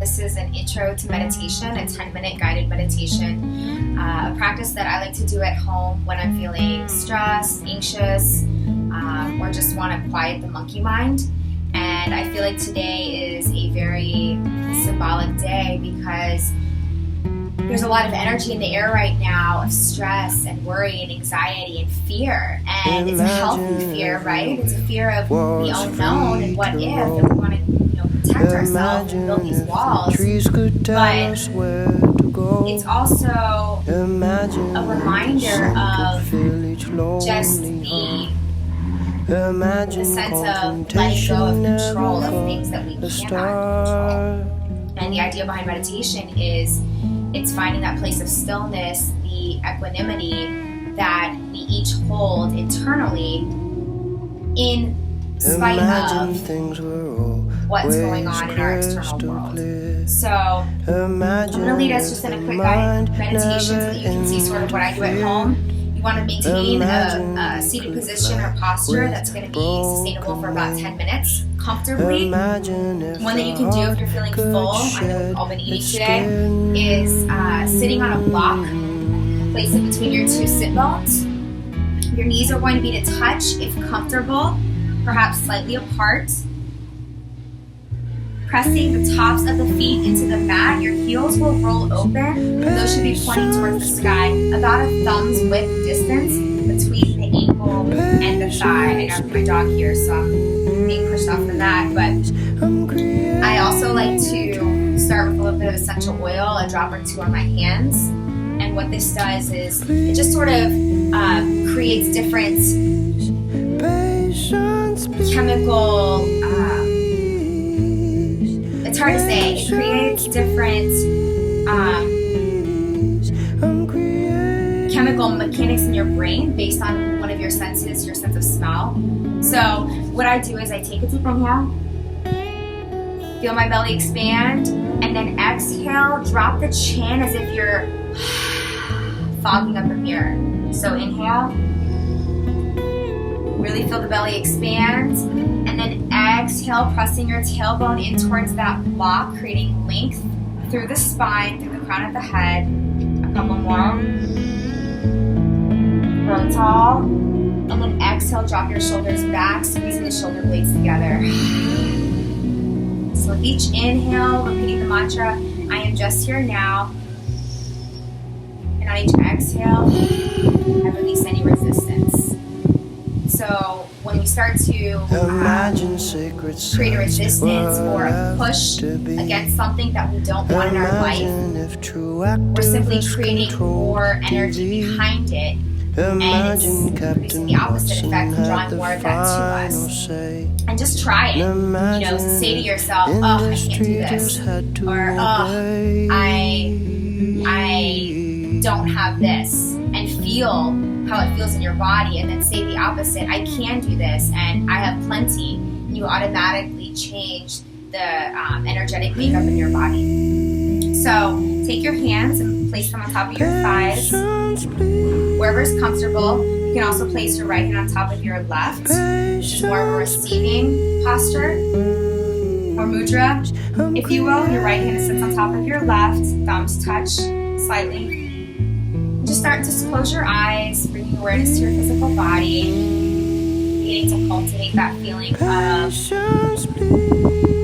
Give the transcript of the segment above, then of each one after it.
This is an intro to meditation, a 10-minute guided meditation, a practice that I like to do at home when I'm feeling stressed, anxious, or just want to quiet the monkey mind. And I feel like today is a very symbolic day because there's a lot of energy in the air right now of stress and worry and anxiety and fear. And it's a healthy fear, right? It's a fear of the unknown and what if, and we want to protect ourselves and build these walls. But it's also a reminder of just the sense of letting go of control of things that we cannot control. And the idea behind meditation is it's finding that place of stillness, the equanimity that we each hold internally in spite of what's going on in our external world. So I'm going to lead us just in a quick guided meditation so that you can see sort of what I do at home. You want to maintain a seated position or posture that's going to be sustainable for about 10 minutes comfortably. One that you can do if you're feeling full, I know we've all been eating today, is sitting on a block. Place it between your two sit bones. Your knees are going to be to touch, if comfortable, perhaps slightly apart. Pressing the tops of the feet into the mat, your heels will roll open. Those should be pointing towards the sky, about a thumb's width distance between the ankle and the thigh. I got my dog here, so I'm being pushed off from that. But I also like to start with a little bit of essential oil, a drop or two on my hands. And what this does is it just sort of creates different chemical. It's hard to say. It creates different chemical mechanics in your brain based on one of your senses, your sense of smell. So what I do is I take a deep inhale, feel my belly expand, and then exhale, drop the chin as if you're fogging up a mirror. So inhale, really feel the belly expand, and then exhale, pressing your tailbone in towards that block, creating length through the spine, through the crown of the head. A couple more. Grow tall, and then exhale, drop your shoulders back, squeezing the shoulder blades together. So with each inhale, repeating the mantra, I am just here now. And on each exhale, I release any resistance. So when we start to create a resistance or a push against something that we don't want in our life, we're simply creating more energy behind it, and it's producing the opposite effect and drawing more of that to us. And just try it. Say to yourself, oh, I can't do this. Or, oh, I don't have this. And feel how it feels in your body, and then say the opposite, I can do this and I have plenty. You automatically change the energetic makeup in your body. So take your hands and place them on top of your thighs, wherever is comfortable. You can also place your right hand on top of your left, which is more of a receiving posture, or mudra, if you will. Your right hand sits on top of your left, thumbs touch slightly. Just start to close your eyes, bringing awareness to your physical body, beginning to cultivate that feeling of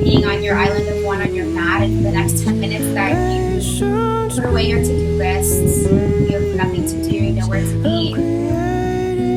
being on your island of one on your mat. And for the next 10 minutes that you put away your to-do lists, you have nothing to do, nowhere to be,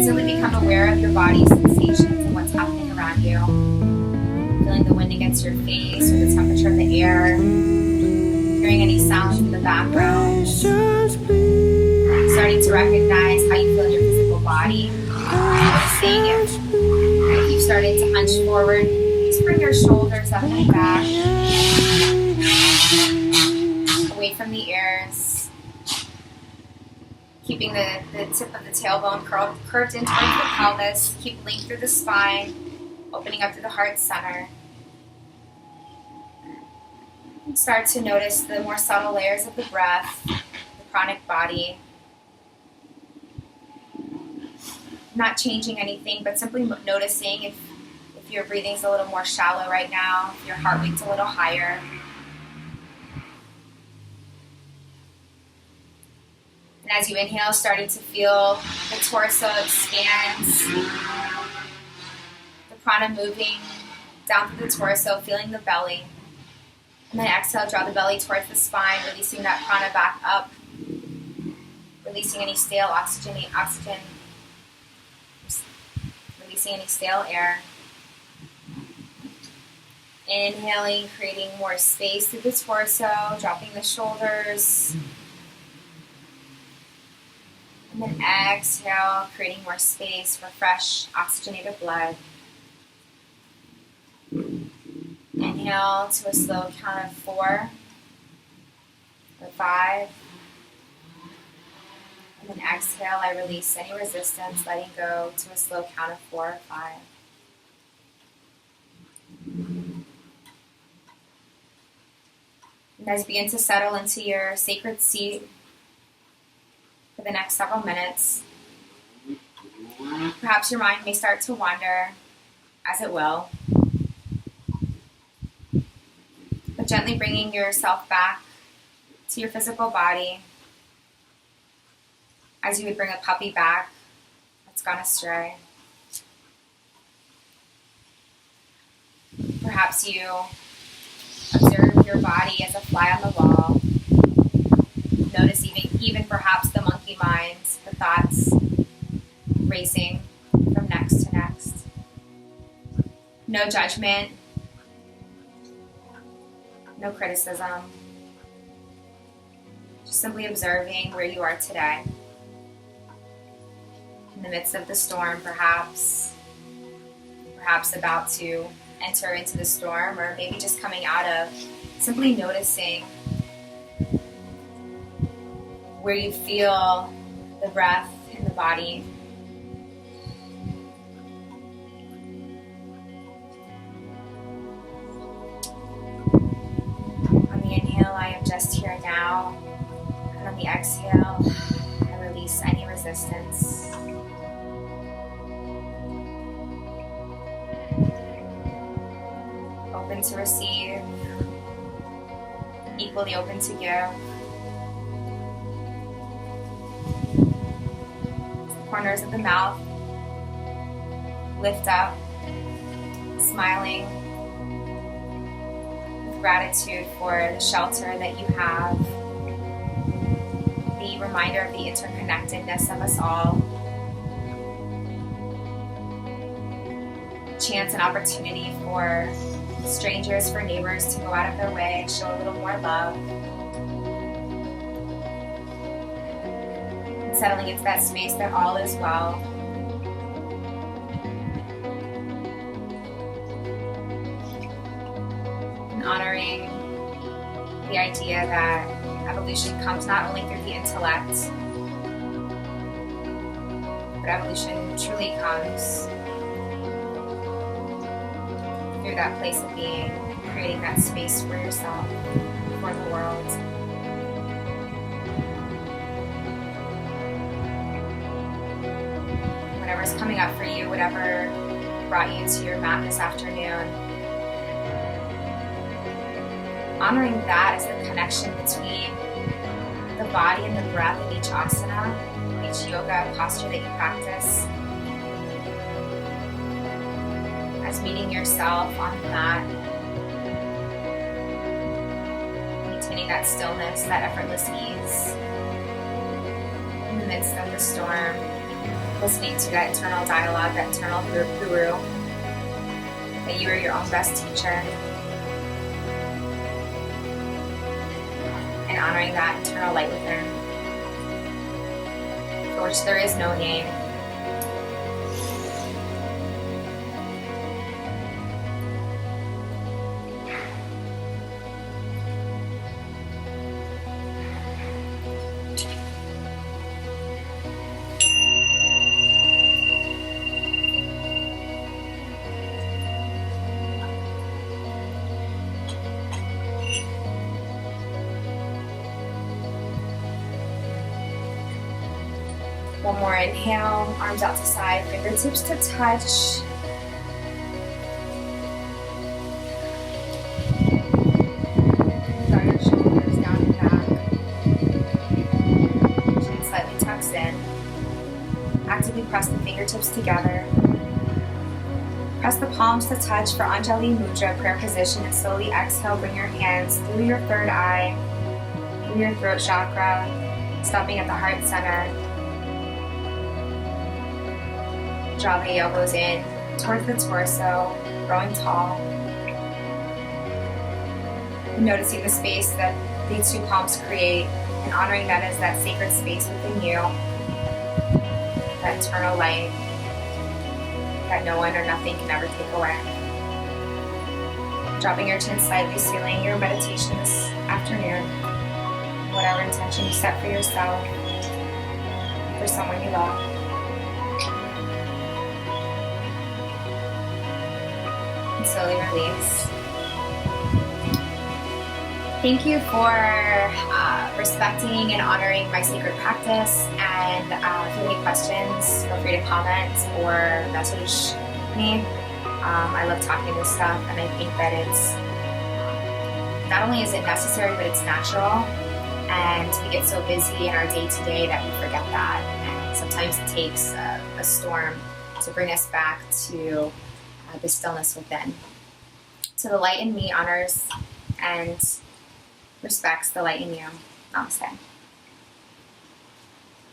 simply become aware of your body's sensations and what's happening around you. Feeling the wind against your face or the temperature of the air, hearing any sounds in the background. Starting to recognize how you feel in your physical body. Noticing if you've started to hunch forward, just bring your shoulders up and back, away from the ears. Keeping the tip of the tailbone curved in towards the pelvis. Keep length through the spine, opening up to the heart center. Start to notice the more subtle layers of the breath, the pranic body. Not changing anything, but simply noticing if your breathing's a little more shallow right now, if your heart rate's a little higher. And as you inhale, starting to feel the torso expand, the prana moving down through the torso, feeling the belly. And then exhale, draw the belly towards the spine, releasing that prana back up, releasing any stale oxygen, releasing any stale air. Inhaling, creating more space through the torso, dropping the shoulders. And then exhale, creating more space for fresh, oxygenated blood. Inhale to a slow count of 4 or 5. And then exhale, I release any resistance, letting go to a slow count of 4 or 5. And as you begin to settle into your sacred seat for the next several minutes, perhaps your mind may start to wander, as it will. But gently bringing yourself back to your physical body, as you would bring a puppy back that's gone astray. Perhaps you observe your body as a fly on the wall. Notice even perhaps the monkey minds, the thoughts racing from next to next. No judgment, no criticism. Just simply observing where you are today. In the midst of the storm, perhaps about to enter into the storm, or maybe just coming out of, simply noticing where you feel the breath in the body. On the inhale, I am just here now, and on the exhale, I release any resistance. Open to receive, equally open to give. The corners of the mouth lift up, smiling with gratitude for the shelter that you have, the reminder of the interconnectedness of us all. Chance and opportunity for strangers, for neighbors to go out of their way and show a little more love. And settling into that space that all is well. And honoring the idea that evolution comes not only through the intellect, but evolution truly comes through that place of being, creating that space for yourself, for the world. Whatever's coming up for you, whatever brought you to your mat this afternoon, honoring that as the connection between the body and the breath in each asana, each yoga posture that you practice. As meeting yourself on the mat, maintaining that stillness, that effortless ease in the midst of the storm, listening to that internal dialogue, that internal guru, that you are your own best teacher, and honoring that internal light within, for which there is no name. One more inhale, arms out to side, fingertips to touch. Draw your shoulders down and back. Chin fingertips together. Press the palms to touch for Anjali Mudra, prayer position, and slowly exhale. Bring your hands through your third eye, through your throat chakra, stopping at the heart center. Draw the elbows in towards the torso, growing tall. Noticing the space that these two palms create and honoring that as that sacred space within you, that eternal light that no one or nothing can ever take away. Dropping your chin slightly, sealing your meditation this afternoon. Whatever intention you set for yourself, for someone you love. And slowly release. Thank you for respecting and honoring my sacred practice. And if you have any questions, feel free to comment or message me. I love talking this stuff, and I think that it's not only is it necessary, but it's natural. And we get so busy in our day-to-day that we forget that. And sometimes it takes a storm to bring us back to the stillness within. So the light in me honors and respects the light in you. Namaste.